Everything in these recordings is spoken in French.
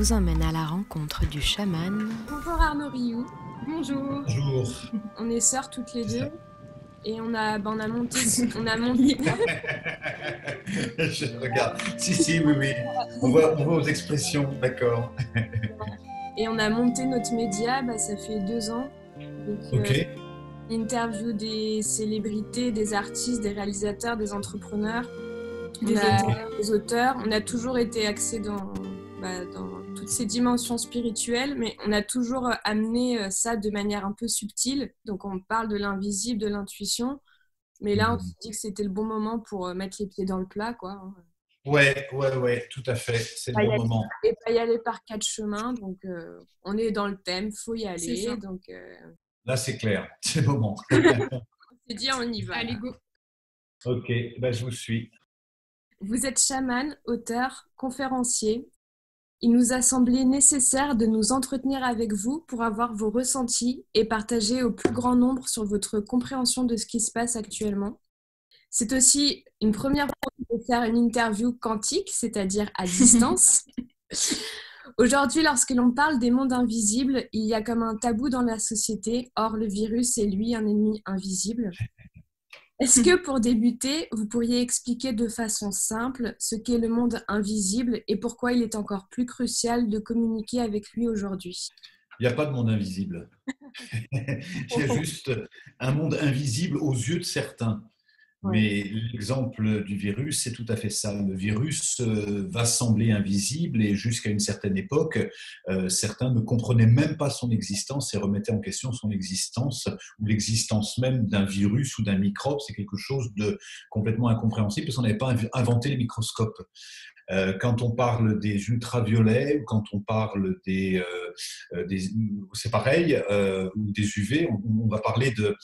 vous emmène à la rencontre du chaman. Bonjour Arnaud Rioux. Bonjour. Bonjour. On est sœurs toutes les deux et on a monté. Je regarde. Si, oui. On voit aux expressions, d'accord. Et on a monté notre média, ça fait 2 ans. Donc, Ok. interview des célébrités, des artistes, des réalisateurs, des entrepreneurs, des auteurs. On a toujours été axés dans toutes ces dimensions spirituelles, mais on a toujours amené ça de manière un peu subtile. Donc on parle de l'invisible, de l'intuition, mais là on s'est dit que c'était le bon moment pour mettre les pieds dans le plat, quoi. Ouais, tout à fait. C'est le bon moment. Et pas y aller par 4 chemins, donc on est dans le thème, faut y aller. Donc là c'est clair, c'est le moment. On s'est dit on y va. Allez, go. Ok, je vous suis. Vous êtes chaman, auteur, conférencier. Il nous a semblé nécessaire de nous entretenir avec vous pour avoir vos ressentis et partager au plus grand nombre sur votre compréhension de ce qui se passe actuellement. C'est aussi une première fois de faire une interview quantique, c'est-à-dire à distance. Aujourd'hui, lorsque l'on parle des mondes invisibles, il y a comme un tabou dans la société. Or, le virus est lui un ennemi invisible. Est-ce que pour débuter, vous pourriez expliquer de façon simple ce qu'est le monde invisible et pourquoi il est encore plus crucial de communiquer avec lui aujourd'hui ? Il n'y a pas de monde invisible. Il y a juste un monde invisible aux yeux de certains. Mais l'exemple du virus, c'est tout à fait ça. Le virus va sembler invisible et jusqu'à une certaine époque, certains ne comprenaient même pas son existence et remettaient en question son existence ou l'existence même d'un virus ou d'un microbe. C'est quelque chose de complètement incompréhensible parce qu'on n'avait pas inventé les microscopes. Quand on parle des ultraviolets ou quand on parle c'est pareil, ou des UV, on va parler de,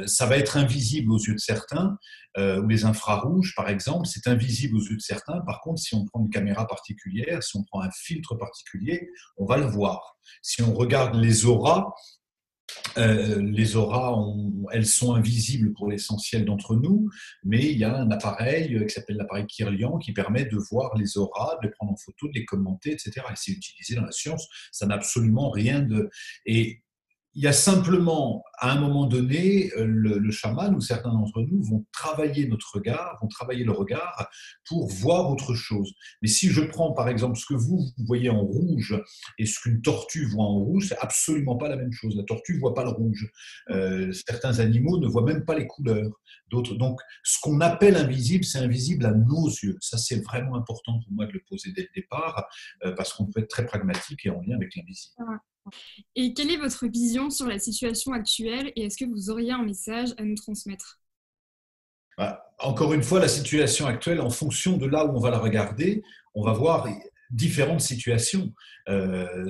ça va être invisible aux yeux de certains, ou les infrarouges par exemple, c'est invisible aux yeux de certains. Par contre, si on prend une caméra particulière, si on prend un filtre particulier, on va le voir. Si on regarde les auras, elles sont invisibles pour l'essentiel d'entre nous, mais il y a un appareil qui s'appelle l'appareil Kirlian qui permet de voir les auras, de les prendre en photo, de les commenter, etc. Et c'est utilisé dans la science, ça n'a absolument rien de... Et il y a simplement, à un moment donné, le chaman ou certains d'entre nous vont travailler notre regard, vont travailler le regard pour voir autre chose. Mais si je prends par exemple ce que vous voyez en rouge et ce qu'une tortue voit en rouge, c'est absolument pas la même chose. La tortue ne voit pas le rouge. Certains animaux ne voient même pas les couleurs. D'autres. Donc, ce qu'on appelle invisible, c'est invisible à nos yeux. Ça, c'est vraiment important pour moi de le poser dès le départ, parce qu'on peut être très pragmatique et en lien avec l'invisible. Et quelle est votre vision sur la situation actuelle et est-ce que vous auriez un message à nous transmettre ? Encore une fois, la situation actuelle, en fonction de là où on va la regarder, on va voir différentes situations,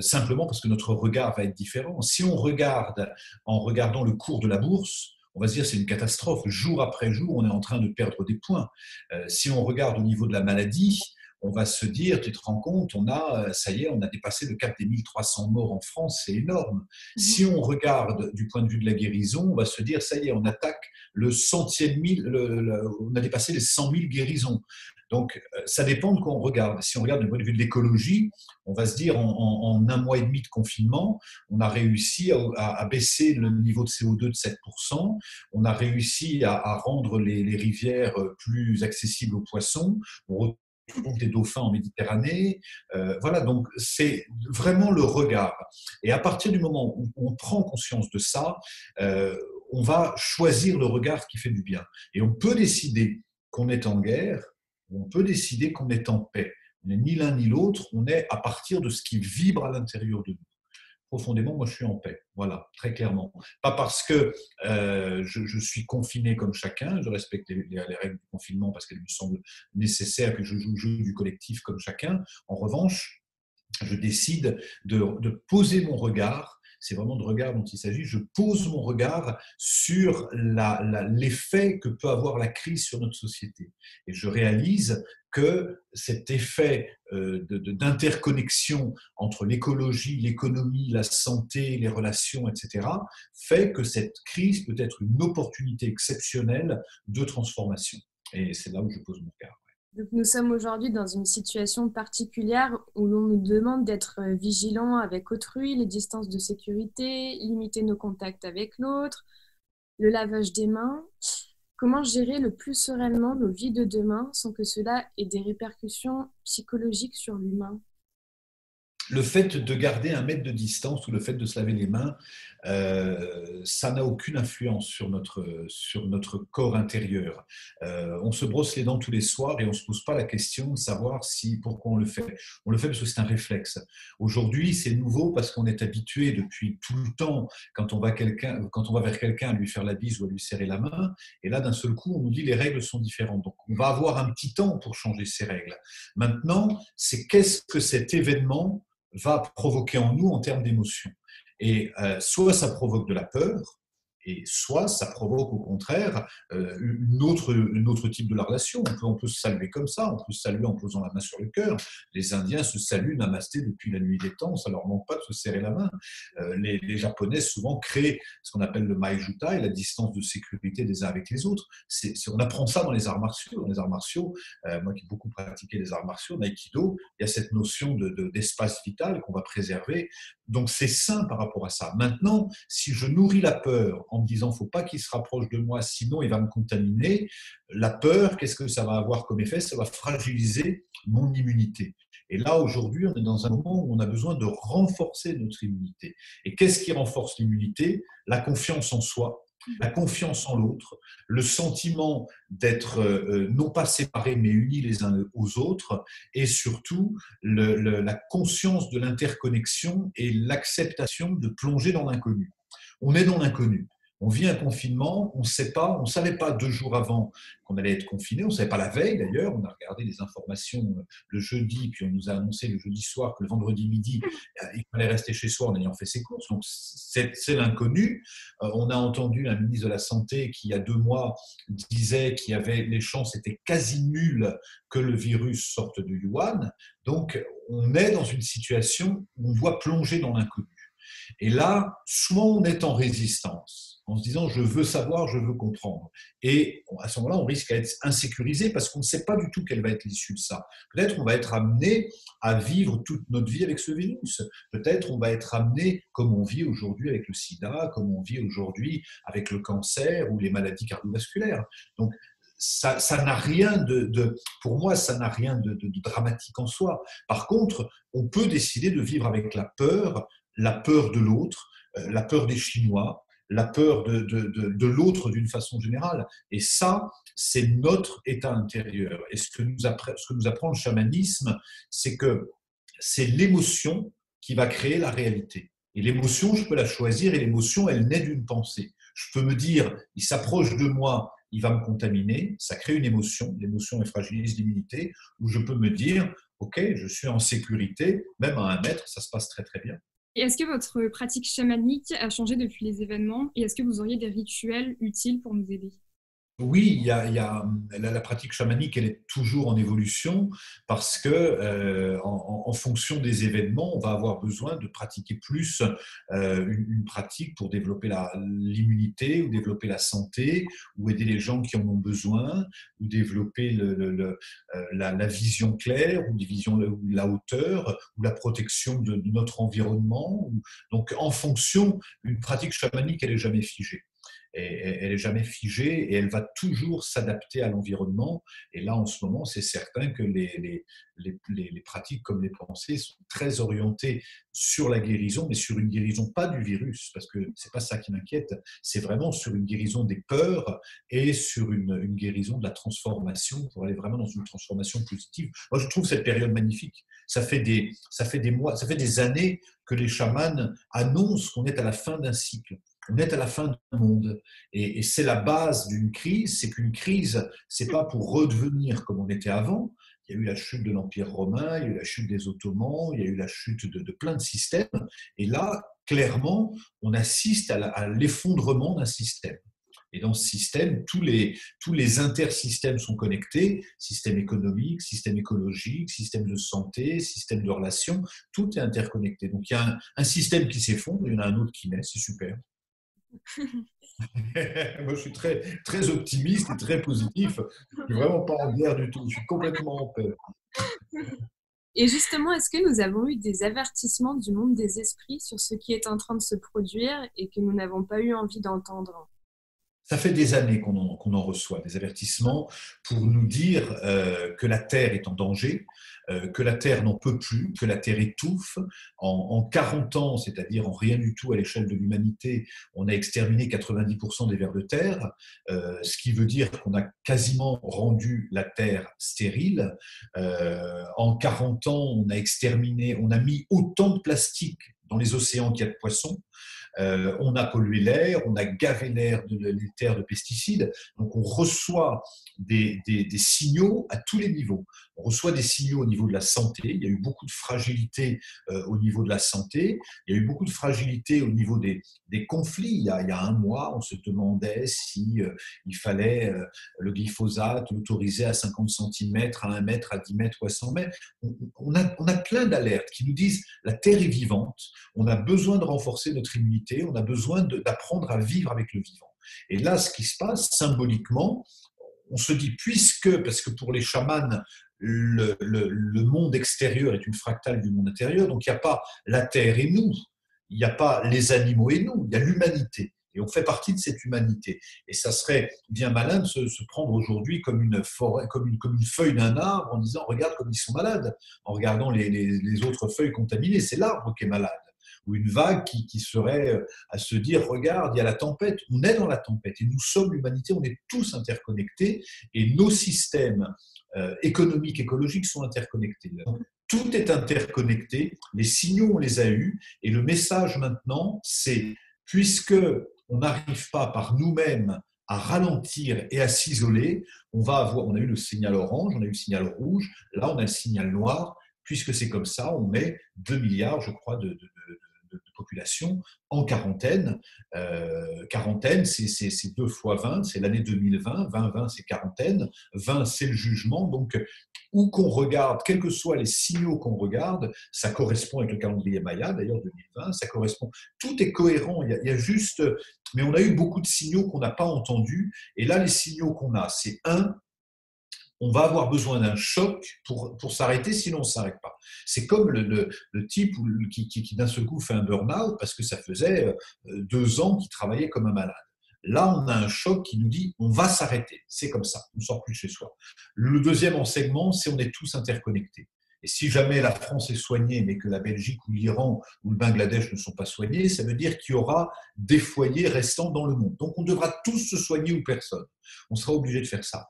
simplement parce que notre regard va être différent. Si on regarde en regardant le cours de la bourse, on va se dire c'est une catastrophe. Jour après jour, on est en train de perdre des points. Si on regarde au niveau de la maladie, on va se dire, tu te rends compte, ça y est, on a dépassé le cap des 1300 morts en France, c'est énorme. Si on regarde du point de vue de la guérison, on va se dire, ça y est, on attaque le centième mille, on a dépassé les 100 000 guérisons. Donc, ça dépend de quoi on regarde. Si on regarde du point de vue de l'écologie, on va se dire, en 1 mois et demi de confinement, on a réussi à baisser le niveau de CO2 de 7%, on a réussi à rendre les rivières plus accessibles aux poissons, on trouve des dauphins en Méditerranée. Voilà, donc c'est vraiment le regard. Et à partir du moment où on prend conscience de ça, on va choisir le regard qui fait du bien. Et on peut décider qu'on est en guerre, ou on peut décider qu'on est en paix. On n'est ni l'un ni l'autre, on est à partir de ce qui vibre à l'intérieur de nous. Profondément, moi, je suis en paix. Voilà, très clairement. Pas parce que je suis confiné comme chacun, je respecte les règles du confinement parce qu'elles me semblent nécessaires, que je joue le jeu du collectif comme chacun. En revanche, je décide de poser mon regard. C'est vraiment de regard dont il s'agit. Je pose mon regard sur l'effet que peut avoir la crise sur notre société. Et je réalise que cet effet d'interconnexion entre l'écologie, l'économie, la santé, les relations, etc., fait que cette crise peut être une opportunité exceptionnelle de transformation. Et c'est là où je pose mon regard. Donc, nous sommes aujourd'hui dans une situation particulière où l'on nous demande d'être vigilants avec autrui, les distances de sécurité, limiter nos contacts avec l'autre, le lavage des mains. Comment gérer le plus sereinement nos vies de demain sans que cela ait des répercussions psychologiques sur l'humain? Le fait de garder 1 mètre de distance ou le fait de se laver les mains, ça n'a aucune influence sur notre corps intérieur. On se brosse les dents tous les soirs et on ne se pose pas la question de savoir pourquoi on le fait. On le fait parce que c'est un réflexe. Aujourd'hui, c'est nouveau parce qu'on est habitué depuis tout le temps, quand on va vers quelqu'un, à lui faire la bise ou à lui serrer la main. Et là, d'un seul coup, on nous dit les règles sont différentes. Donc, on va avoir un petit temps pour changer ces règles. Maintenant, c'est qu'est-ce que cet événement va provoquer en nous en termes d'émotions. Et soit ça provoque de la peur, et soit ça provoque au contraire une autre type de la relation. On peut se saluer comme ça, on peut se saluer en posant la main sur le cœur. Les Indiens se saluent namasté depuis la nuit des temps, ça ne leur manque pas de se serrer la main. Les Japonais souvent créent ce qu'on appelle le Maijutai, la distance de sécurité des uns avec les autres. On apprend ça dans les arts martiaux. Dans les arts martiaux, moi qui ai beaucoup pratiqué les arts martiaux, l'aïkido, il y a cette notion d'espace vital qu'on va préserver. Donc c'est sain par rapport à ça. Maintenant, si je nourris la peur en me disant il ne faut pas qu'il se rapproche de moi, sinon il va me contaminer, la peur, qu'est-ce que ça va avoir comme effet? Ça va fragiliser mon immunité. Et là, aujourd'hui, on est dans un moment où on a besoin de renforcer notre immunité. Et qu'est-ce qui renforce l'immunité? La confiance en soi, la confiance en l'autre, le sentiment d'être non pas séparés mais unis les uns aux autres, et surtout la conscience de l'interconnexion et l'acceptation de plonger dans l'inconnu. On est dans l'inconnu. On vit un confinement, on ne sait pas, on ne savait pas 2 jours avant qu'on allait être confiné, on ne savait pas la veille d'ailleurs, on a regardé les informations le jeudi, puis on nous a annoncé le jeudi soir que le vendredi midi, il fallait rester chez soi en ayant fait ses courses, donc c'est l'inconnu. On a entendu un ministre de la Santé qui, il y a 2 mois, disait les chances étaient quasi nulles que le virus sorte de Wuhan, donc on est dans une situation où on doit plonger dans l'inconnu. Et là, soit on est en résistance, en se disant je veux savoir, je veux comprendre. Et à ce moment-là, on risque d'être insécurisé parce qu'on ne sait pas du tout quelle va être l'issue de ça. Peut-être on va être amené à vivre toute notre vie avec ce virus. Peut-être on va être amené, comme on vit aujourd'hui avec le sida, comme on vit aujourd'hui avec le cancer ou les maladies cardiovasculaires. Donc, ça n'a rien pour moi, ça n'a rien de dramatique en soi. Par contre, on peut décider de vivre avec la peur de l'autre, la peur des Chinois, la peur de l'autre d'une façon générale. Et ça, c'est notre état intérieur. Et ce que nous apprend le chamanisme, c'est que c'est l'émotion qui va créer la réalité. Et l'émotion, je peux la choisir, et l'émotion, elle naît d'une pensée. Je peux me dire, il s'approche de moi, il va me contaminer, ça crée une émotion, l'émotion elle fragilise l'immunité, ou je peux me dire, ok, je suis en sécurité, même à 1 mètre, ça se passe très très bien. Et est-ce que votre pratique chamanique a changé depuis les événements et est-ce que vous auriez des rituels utiles pour nous aider? Oui, la pratique chamanique, elle est toujours en évolution parce que en fonction des événements, on va avoir besoin de pratiquer plus une pratique pour développer l'immunité ou développer la santé ou aider les gens qui en ont besoin ou développer la vision claire ou la hauteur ou la protection de notre environnement. Donc, en fonction, une pratique chamanique, elle n'est jamais figée. Elle n'est jamais figée et elle va toujours s'adapter à l'environnement. Et là, en ce moment, c'est certain que les pratiques comme les pensées sont très orientées sur la guérison, mais sur une guérison pas du virus, parce que ce n'est pas ça qui m'inquiète, c'est vraiment sur une guérison des peurs et sur une guérison de la transformation pour aller vraiment dans une transformation positive. Moi, je trouve cette période magnifique. Ça fait des mois, ça fait des années que les chamans annoncent qu'on est à la fin d'un cycle. On est à la fin du monde et c'est la base d'une crise, c'est qu'une crise, c'est pas pour redevenir comme on était avant. Il y a eu la chute de l'Empire romain, il y a eu la chute des Ottomans, il y a eu la chute de plein de systèmes. Et là, clairement, on assiste à l'effondrement d'un système. Et dans ce système, tous les intersystèmes sont connectés, système économique, système écologique, système de santé, système de relations, tout est interconnecté. Donc il y a un système qui s'effondre, il y en a un autre qui naît, c'est super. Moi, je suis très, très optimiste et très positif. Je suis vraiment pas en guerre du tout. Je suis complètement en paix. Et justement, est-ce que nous avons eu des avertissements du monde des esprits sur ce qui est en train de se produire et que nous n'avons pas eu envie d'entendre? Ça fait des années qu'on en reçoit des avertissements pour nous dire que la Terre est en danger, que la Terre n'en peut plus, que la Terre étouffe. En 40 ans, c'est-à-dire en rien du tout à l'échelle de l'humanité, on a exterminé 90% des vers de terre, ce qui veut dire qu'on a quasiment rendu la Terre stérile. En 40 ans, on a mis autant de plastique dans les océans qu'il y a de poissons. On a pollué l'air, on a gavé les terres de pesticides. Donc on reçoit des signaux à tous les niveaux. On reçoit des signaux au niveau de la santé. Il y a eu beaucoup de fragilité au niveau de la santé. Il y a eu beaucoup de fragilité au niveau des conflits. Il y a un mois, on se demandait si il fallait le glyphosate l'autoriser à 50 cm, à 1 mètre, à 10 mètres ou à 100 mètres. On a plein d'alertes qui nous disent la Terre est vivante, on a besoin de renforcer notre immunité, on a besoin d'apprendre à vivre avec le vivant. Et là, ce qui se passe symboliquement, on se dit, parce que pour les chamans, le monde extérieur est une fractale du monde intérieur, donc il n'y a pas la Terre et nous, il n'y a pas les animaux et nous, il y a l'humanité. Et on fait partie de cette humanité. Et ça serait bien malin de se prendre aujourd'hui comme une forêt, comme une feuille d'un arbre en disant regarde comme ils sont malades, en regardant les autres feuilles contaminées. C'est l'arbre qui est malade. Ou une vague qui serait à se dire regarde, il y a la tempête. On est dans la tempête et nous sommes l'humanité, on est tous interconnectés et nos systèmes économiques, écologiques sont interconnectés. Donc, tout est interconnecté, les signaux on les a eus et le message maintenant c'est puisque on n'arrive pas par nous-mêmes à ralentir et à s'isoler, on a eu le signal orange, on a eu le signal rouge, là on a le signal noir, puisque c'est comme ça, on met 2 milliards, je crois, de population en quarantaine. Quarantaine, c'est 2 fois 20, c'est l'année 2020, 20-20 c'est quarantaine, 20 c'est le jugement, donc où qu'on regarde, quels que soient les signaux qu'on regarde, ça correspond avec le calendrier Maya, d'ailleurs 2020, ça correspond, tout est cohérent, il y a juste, mais on a eu beaucoup de signaux qu'on n'a pas entendus, et là les signaux qu'on a, c'est on va avoir besoin d'un choc pour s'arrêter, sinon on ne s'arrête pas. C'est comme le type qui d'un seul coup fait un burn-out parce que ça faisait 2 ans qu'il travaillait comme un malade. Là, on a un choc qui nous dit on va s'arrêter. C'est comme ça, on ne sort plus de chez soi. Le deuxième enseignement, c'est on est tous interconnectés. Et si jamais la France est soignée, mais que la Belgique ou l'Iran ou le Bangladesh ne sont pas soignés, ça veut dire qu'il y aura des foyers restants dans le monde. Donc on devra tous se soigner ou personne. On sera obligé de faire ça.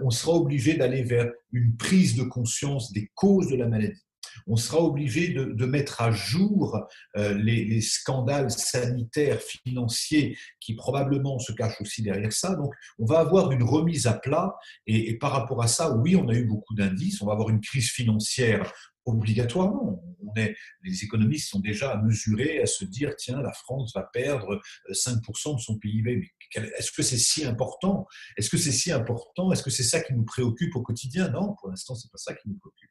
On sera obligé d'aller vers une prise de conscience des causes de la maladie. On sera obligé de mettre à jour les scandales sanitaires, financiers qui probablement se cachent aussi derrière ça. Donc, on va avoir une remise à plat et par rapport à ça, oui, on a eu beaucoup d'indices. On va avoir une crise financière obligatoirement. Les économistes sont déjà à mesurer, à se dire, tiens, la France va perdre 5% de son PIB. Mais est-ce que c'est si important? Est-ce que c'est si important? Est-ce que c'est ça qui nous préoccupe au quotidien? Non, pour l'instant, c'est pas ça qui nous préoccupe.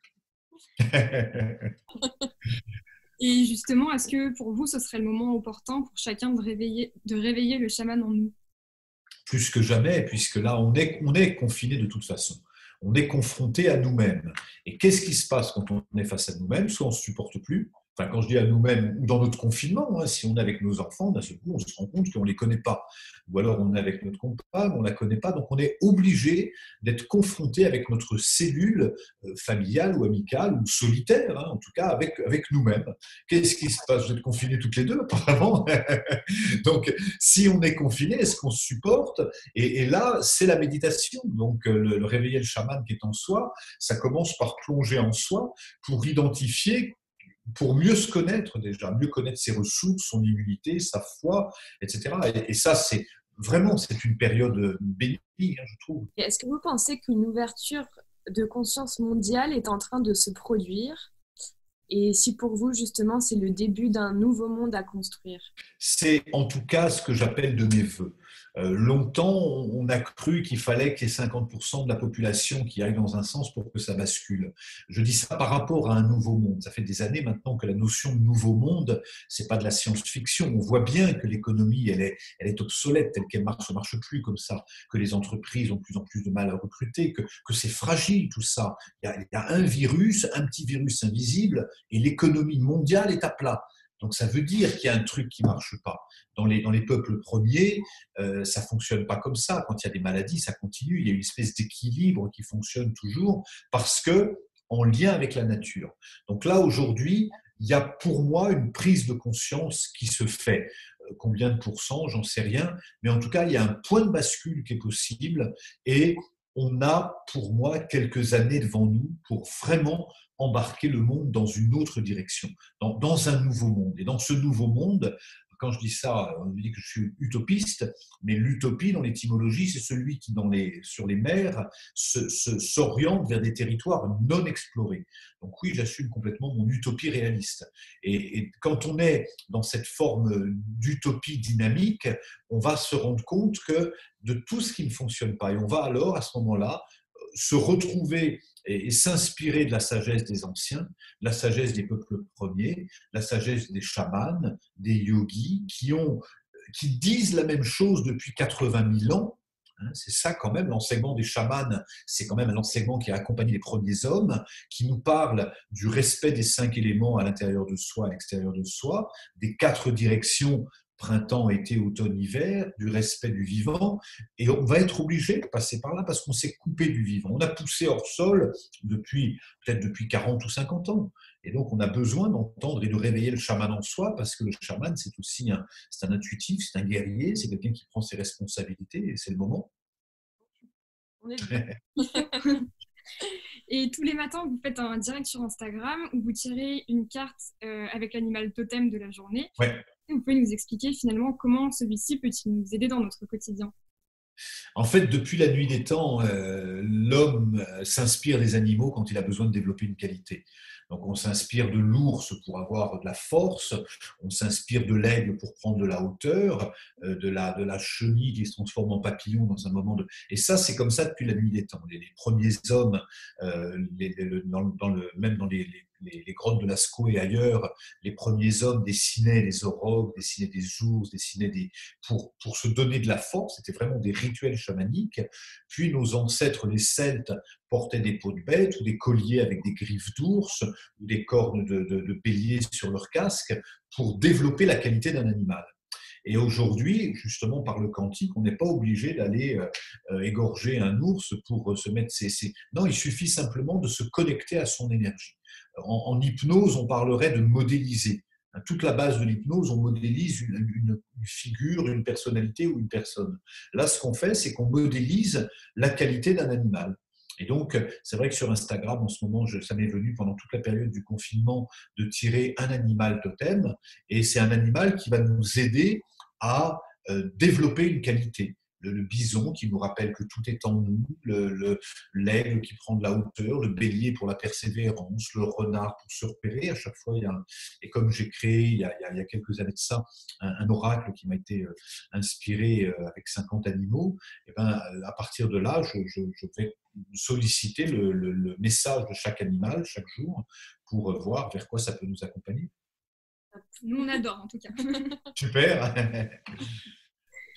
Et justement, est-ce que pour vous, ce serait le moment opportun pour chacun de réveiller le chaman en nous? Plus que jamais, puisque là, on est confiné de toute façon. On est confronté à nous-mêmes. Et qu'est-ce qui se passe quand on est face à nous-mêmes? Soit on ne se supporte plus, enfin quand je dis à nous-mêmes, ou dans notre confinement, si on est avec nos enfants, d'un seul coup, on se rend compte qu'on ne les connaît pas. Ou alors on est avec notre compagne, on ne la connaît pas, donc on est obligé d'être confronté avec notre cellule familiale ou amicale, ou solitaire, en tout cas avec nous-mêmes. Qu'est-ce qui se passe? Vous êtes confinés toutes les deux, apparemment. Donc, si on est confiné, est-ce qu'on se supporte? Et là, c'est la méditation. Donc, le réveiller le chaman qui est en soi, ça commence par plonger en soi pour identifier, pour mieux se connaître déjà, mieux connaître ses ressources, son immunité, sa foi, etc. Et ça, c'est une période bénie, je trouve. Et est-ce que vous pensez qu'une ouverture de conscience mondiale est en train de se produire? Et si pour vous, justement, c'est le début d'un nouveau monde à construire? C'est en tout cas ce que j'appelle de mes vœux. Longtemps, on a cru qu'il fallait qu'il y ait 50% de la population qui aille dans un sens pour que ça bascule. Je dis ça par rapport à un nouveau monde. Ça fait des années maintenant que la notion de nouveau monde, c'est pas de la science-fiction. On voit bien que l'économie, elle est obsolète, telle qu'elle marche, ça marche plus comme ça, que les entreprises ont de plus en plus de mal à recruter, que c'est fragile tout ça. Il y a un virus, un petit virus invisible, et l'économie mondiale est à plat. Donc ça veut dire qu'il y a un truc qui ne marche pas. Dans les peuples premiers, ça ne fonctionne pas comme ça. Quand il y a des maladies, ça continue. Il y a une espèce d'équilibre qui fonctionne toujours parce que en lien avec la nature. Donc là, aujourd'hui, il y a pour moi une prise de conscience qui se fait. Combien de pourcents, j'en sais rien. Mais en tout cas, il y a un point de bascule qui est possible et on a, pour moi, quelques années devant nous pour vraiment embarquer le monde dans une autre direction, dans un nouveau monde. Et dans ce nouveau monde, quand je dis ça, on me dit que je suis utopiste, mais l'utopie, dans l'étymologie, c'est celui qui, sur les mers, s'oriente vers des territoires non explorés. Donc oui, j'assume complètement mon utopie réaliste. Et quand on est dans cette forme d'utopie dynamique, on va se rendre compte que de tout ce qui ne fonctionne pas. Et on va alors, à ce moment-là, se retrouver et s'inspirer de la sagesse des anciens, la sagesse des peuples premiers, la sagesse des chamans, des yogis, qui disent la même chose depuis 80 000 ans. C'est ça quand même, l'enseignement des chamans, c'est quand même un enseignement qui a accompagné les premiers hommes, qui nous parle du respect des 5 éléments à l'intérieur de soi, à l'extérieur de soi, des 4 directions printemps, été, automne, hiver, du respect du vivant, et on va être obligé de passer par là parce qu'on s'est coupé du vivant. On a poussé hors sol peut-être depuis 40 ou 50 ans. Et donc, on a besoin d'entendre et de réveiller le chaman en soi parce que le chaman, c'est aussi un intuitif, c'est un guerrier, c'est quelqu'un qui prend ses responsabilités et c'est le moment. On est bien. Et tous les matins, vous faites un direct sur Instagram où vous tirez une carte avec l'animal totem de la journée. Ouais. Vous pouvez nous expliquer finalement comment celui-ci peut-il nous aider dans notre quotidien? En fait, depuis la nuit des temps, l'homme s'inspire des animaux quand il a besoin de développer une qualité. Donc, on s'inspire de l'ours pour avoir de la force, on s'inspire de l'aigle pour prendre de la hauteur, de la chenille qui se transforme en papillon dans un moment de… Et ça, c'est comme ça depuis la nuit des temps. Les premiers hommes, même dans les grottes de Lascaux et ailleurs, les premiers hommes dessinaient les aurochs, dessinaient des ours, pour se donner de la force. C'était vraiment des rituels chamaniques. Puis nos ancêtres, les Celtes, portaient des peaux de bêtes ou des colliers avec des griffes d'ours ou des cornes de bélier sur leur casque pour développer la qualité d'un animal. Et aujourd'hui, justement, par le quantique, on n'est pas obligé d'aller égorger un ours pour se mettre Non, il suffit simplement de se connecter à son énergie. En hypnose, on parlerait de modéliser. Toute la base de l'hypnose, on modélise une figure, une personnalité ou une personne. Là, ce qu'on fait, c'est qu'on modélise la qualité d'un animal. Et donc, c'est vrai que sur Instagram, en ce moment, ça m'est venu pendant toute la période du confinement de tirer un animal totem. Et c'est un animal qui va nous aider à développer une qualité. Le bison qui nous rappelle que tout est en nous, l'aigle qui prend de la hauteur, le bélier pour la persévérance, le renard pour se repérer. À chaque fois, et comme j'ai créé il y a quelques années de ça un oracle qui m'a été inspiré avec 50 animaux, et ben, à partir de là, je vais solliciter le message de chaque animal chaque jour pour voir vers quoi ça peut nous accompagner. Nous, on adore en tout cas. Super.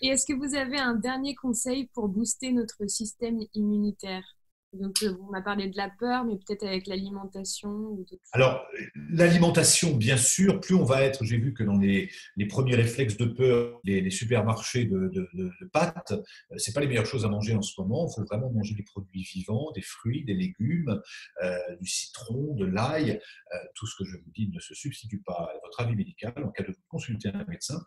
Et est-ce que vous avez un dernier conseil pour booster notre système immunitaire? Donc, on a parlé de la peur, mais peut-être avec l'alimentation ou d'autres choses. Alors, l'alimentation, bien sûr, plus on va être… J'ai vu que dans les premiers réflexes de peur, les supermarchés de pâtes, ce n'est pas les meilleures choses à manger en ce moment. Il faut vraiment manger des produits vivants, des fruits, des légumes, du citron, de l'ail. Tout ce que je vous dis ne se substitue pas à votre avis médical en cas de consulter un médecin.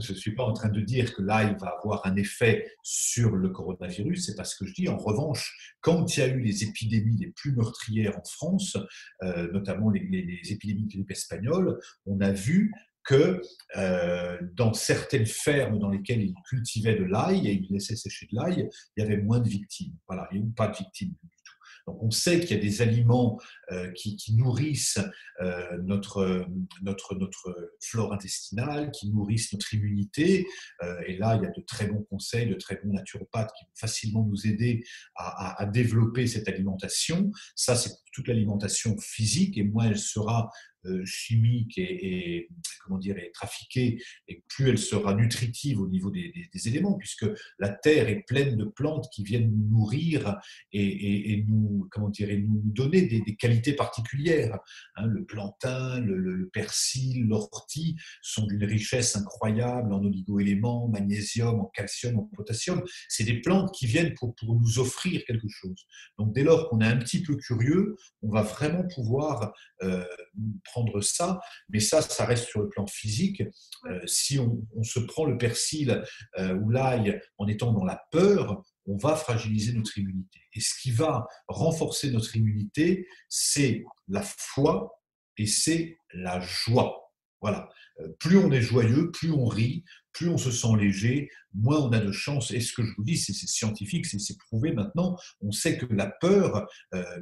Je ne suis pas en train de dire que l'ail va avoir un effet sur le coronavirus. C'est pas ce que je dis. En revanche, quand il y a eu les épidémies les plus meurtrières en France, notamment les épidémies de grippe espagnole, on a vu que dans certaines fermes dans lesquelles ils cultivaient de l'ail et ils laissaient sécher de l'ail, il y avait moins de victimes. Voilà, il n'y a eu pas de victimes du tout. Donc on sait qu'il y a des aliments qui nourrissent notre flore intestinale, qui nourrissent notre immunité. Et là, il y a de très bons conseils, de très bons naturopathes qui vont facilement nous aider à développer cette alimentation. Ça, c'est pour toute l'alimentation physique, et moins elle sera chimique et comment dire, et trafiquée, et plus elle sera nutritive au niveau des éléments, puisque la terre est pleine de plantes qui viennent nous nourrir et nous, comment dire, et nous donner des qualités particulières. Hein, le plantain, le persil, l'ortie sont d'une richesse incroyable en oligo-éléments, magnésium, en calcium, en potassium. C'est des plantes qui viennent pour nous offrir quelque chose. Donc dès lors qu'on est un petit peu curieux, on va vraiment pouvoir prendre ça, mais ça reste sur le plan physique. Si on se prend le persil ou l'ail en étant dans la peur, on va fragiliser notre immunité. Et ce qui va renforcer notre immunité, c'est la foi et c'est la joie. Voilà. Plus on est joyeux, plus on rit, plus on se sent léger, moins on a de chance. Et ce que je vous dis, c'est scientifique, c'est prouvé maintenant. On sait que la peur,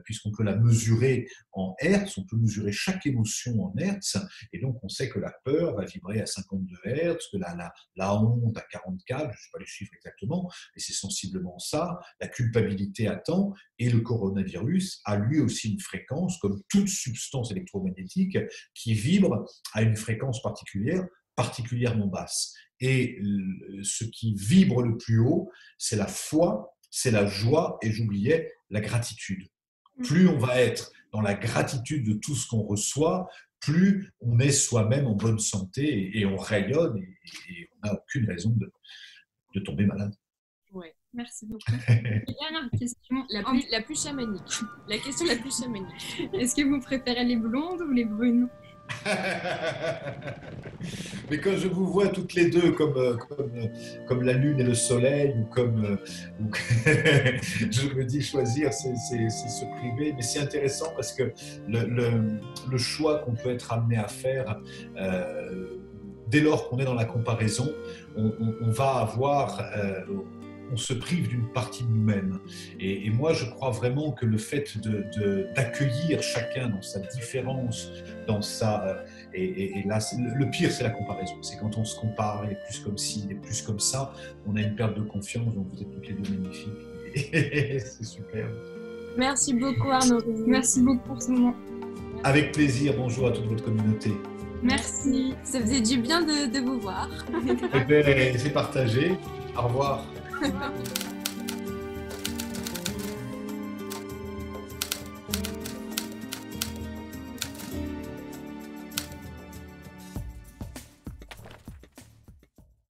puisqu'on peut la mesurer en hertz, on peut mesurer chaque émotion en hertz, et donc on sait que la peur va vibrer à 52 hertz, que la honte à 44, je ne sais pas les chiffres exactement, mais c'est sensiblement ça, la culpabilité à tant, et le coronavirus a lui aussi une fréquence, comme toute substance électromagnétique, qui vibre à une fréquence particulièrement basse. Et ce qui vibre le plus haut, c'est la foi, c'est la joie, et j'oubliais, la gratitude. Plus on va être dans la gratitude de tout ce qu'on reçoit, plus on est soi-même en bonne santé et on rayonne et on n'a aucune raison de tomber malade. Ouais, merci beaucoup. Dernière question. La plus chamanique. La question la plus chamanique. Est-ce que vous préférez les blondes ou les brunes? Mais quand je vous vois toutes les deux comme la lune et le soleil, ou je me dis choisir, c'est se priver. Mais c'est intéressant parce que le choix qu'on peut être amené à faire, dès lors qu'on est dans la comparaison, on va avoir... on se prive d'une partie de nous-mêmes. Et moi, je crois vraiment que le fait d'accueillir chacun dans sa différence, dans sa... Et là, le pire, c'est la comparaison. C'est quand on se compare, il est plus comme ci, il est plus comme ça, on a une perte de confiance. Donc vous êtes toutes les deux magnifiques. Et c'est super. Merci beaucoup, Arnaud. Merci beaucoup pour ce moment. Avec plaisir. Bonjour à toute votre communauté. Merci. Ça faisait du bien de vous voir. Eh bien, c'est partagé. Au revoir. Au revoir.